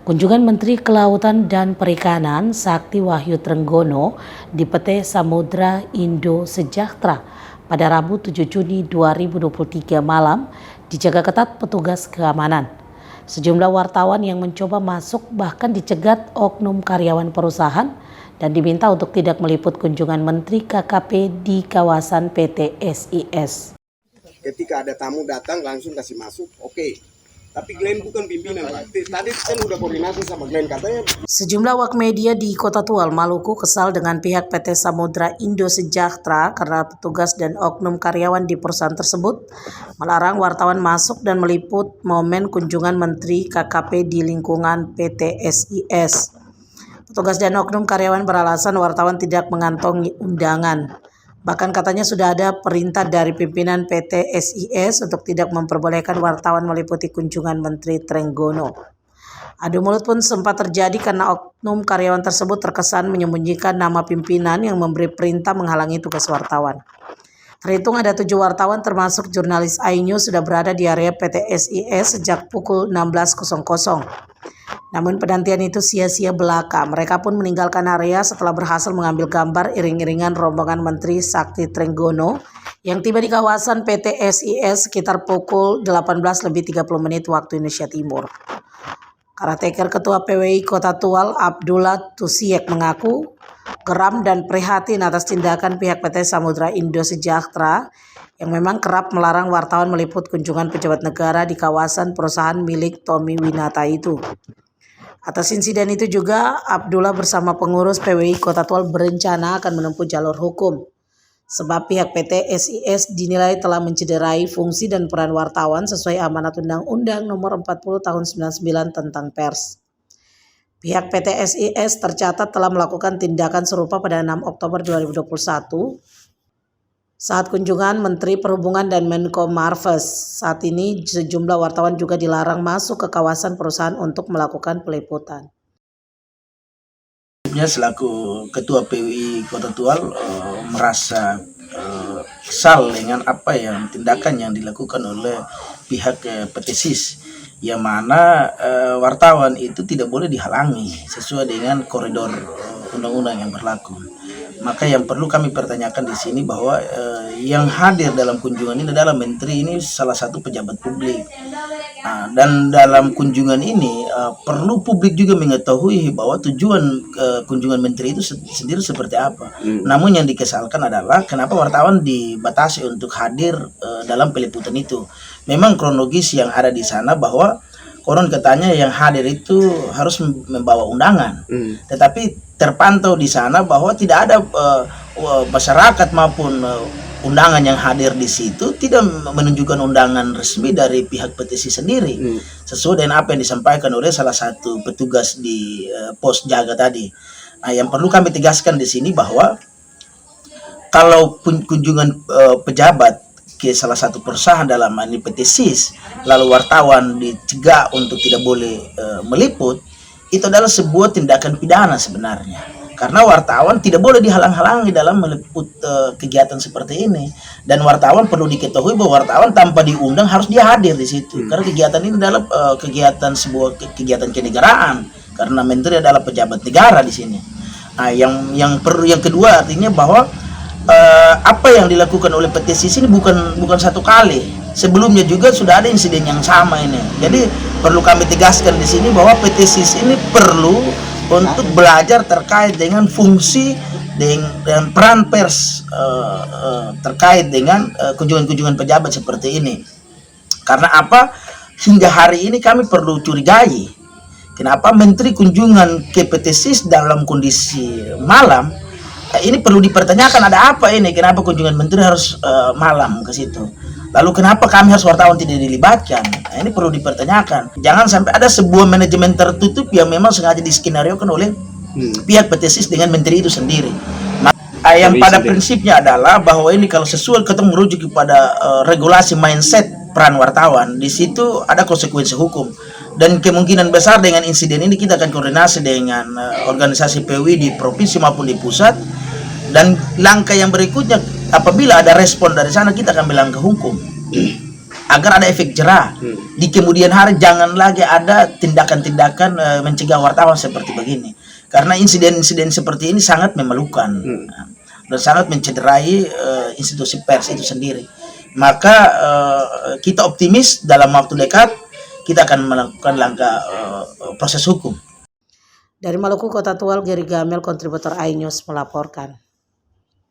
Kunjungan Menteri Kelautan dan Perikanan Sakti Wahyu Trenggono di PT Samudra Indo Sejahtera pada Rabu 7 Juni 2023 malam dijaga ketat petugas keamanan. Sejumlah wartawan yang mencoba masuk bahkan dicegat oknum karyawan perusahaan dan diminta untuk tidak meliput kunjungan Menteri KKP di kawasan PT SIS. Ketika ada tamu datang langsung kasih masuk, oke. Tapi Glenn bukan pimpinan, Pak. Tadi kan udah koordinasi sama Glenn, katanya. Sejumlah awak media di Kota Tual, Maluku kesal dengan pihak PT Samudra Indo Sejahtera karena petugas dan oknum karyawan di perusahaan tersebut melarang wartawan masuk dan meliput momen kunjungan Menteri KKP di lingkungan PT SIS. Petugas dan oknum karyawan beralasan wartawan tidak mengantongi undangan. Bahkan katanya sudah ada perintah dari pimpinan PT SIS untuk tidak memperbolehkan wartawan meliputi kunjungan Menteri Trenggono. Adu mulut pun sempat terjadi karena oknum karyawan tersebut terkesan menyembunyikan nama pimpinan yang memberi perintah menghalangi tugas wartawan. Terhitung ada 7 wartawan termasuk jurnalis iNews sudah berada di area PT SIS sejak pukul 16.00. Namun penantian itu sia-sia belaka. Mereka pun meninggalkan area setelah berhasil mengambil gambar iring-iringan rombongan Menteri Sakti Trenggono yang tiba di kawasan PT SIS sekitar pukul 18.30 waktu Indonesia Timur. Caretaker Ketua PWI Kota Tual Abdullah Tusiek mengaku geram dan prihatin atas tindakan pihak PT Samudra Indo Sejahtera yang memang kerap melarang wartawan meliput kunjungan pejabat negara di kawasan perusahaan milik Tommy Winata itu. Atas insiden itu juga, Abdullah bersama pengurus PWI Kota Tual berencana akan menempuh jalur hukum. Sebab pihak PT SIS dinilai telah mencederai fungsi dan peran wartawan sesuai amanat Undang-Undang Nomor 40 Tahun 99 tentang pers. Pihak PT SIS tercatat telah melakukan tindakan serupa pada 6 Oktober 2021 saat kunjungan Menteri Perhubungan dan Menko Marves. Saat ini sejumlah wartawan juga dilarang masuk ke kawasan perusahaan untuk melakukan peliputan. Selaku Ketua PWI Kota Tual merasa kesal dengan apa yang tindakan yang dilakukan oleh pihak PT SIS, yang mana wartawan itu tidak boleh dihalangi sesuai dengan koridor undang-undang yang berlaku. Maka yang perlu kami pertanyakan di sini bahwa yang hadir dalam kunjungan ini adalah menteri, ini salah satu pejabat publik. Dan dalam kunjungan ini perlu publik juga mengetahui bahwa tujuan kunjungan menteri itu sendiri seperti apa. Namun yang dikesalkan adalah kenapa wartawan dibatasi untuk hadir dalam peliputan itu. Memang kronologis yang ada di sana bahwa konon katanya yang hadir itu harus membawa undangan, tetapi terpantau di sana bahwa tidak ada masyarakat maupun undangan yang hadir di situ tidak menunjukkan undangan resmi dari pihak petisi sendiri, sesuai dengan apa yang disampaikan oleh salah satu petugas di pos jaga tadi. Nah, yang perlu kami tegaskan di sini bahwa kalau kunjungan pejabat ke salah satu perusahaan dalam ini PT SIS, lalu wartawan dicegah untuk tidak boleh meliput, itu adalah sebuah tindakan pidana sebenarnya. Karena wartawan tidak boleh dihalang-halangi dalam meliput kegiatan seperti ini. Dan wartawan perlu diketahui bahwa wartawan tanpa diundang harus dia hadir di situ. Karena kegiatan ini adalah kegiatan sebuah kegiatan kenegaraan. Karena menteri adalah pejabat negara di sini. Nah, yang kedua artinya bahwa apa yang dilakukan oleh PT SIS ini bukan satu kali. Sebelumnya juga sudah ada insiden yang sama ini. Jadi perlu kami tegaskan di sini bahwa PT SIS ini perlu untuk belajar terkait dengan fungsi dan peran pers terkait dengan kunjungan-kunjungan pejabat seperti ini. Karena apa? Hingga hari ini kami perlu curigai kenapa menteri kunjungan ke PT SIS dalam kondisi malam. Ini perlu dipertanyakan, ada apa ini? Kenapa kunjungan menteri harus malam ke situ? Lalu kenapa kami harus wartawan tidak dilibatkan? Nah, ini perlu dipertanyakan. Jangan sampai ada sebuah manajemen tertutup yang memang sengaja diskenariokan oleh pihak PT SIS dengan menteri itu sendiri. Yang pada prinsipnya adalah bahwa ini kalau sesuai ketemu merujuk kepada regulasi mindset peran wartawan, di situ ada konsekuensi hukum. Dan kemungkinan besar dengan insiden ini kita akan koordinasi dengan organisasi PWI di provinsi maupun di pusat. Dan langkah yang berikutnya apabila ada respon dari sana kita akan bilang ke hukum. agar ada efek jerah. Di kemudian hari jangan lagi ada tindakan-tindakan mencegah wartawan seperti begini. Karena insiden-insiden seperti ini sangat memalukan dan sangat mencederai institusi pers itu sendiri. Maka kita optimis dalam waktu dekat kita akan melakukan langkah proses hukum. Dari Maluku Kota Tual, Gary Gamel, kontributor iNews melaporkan.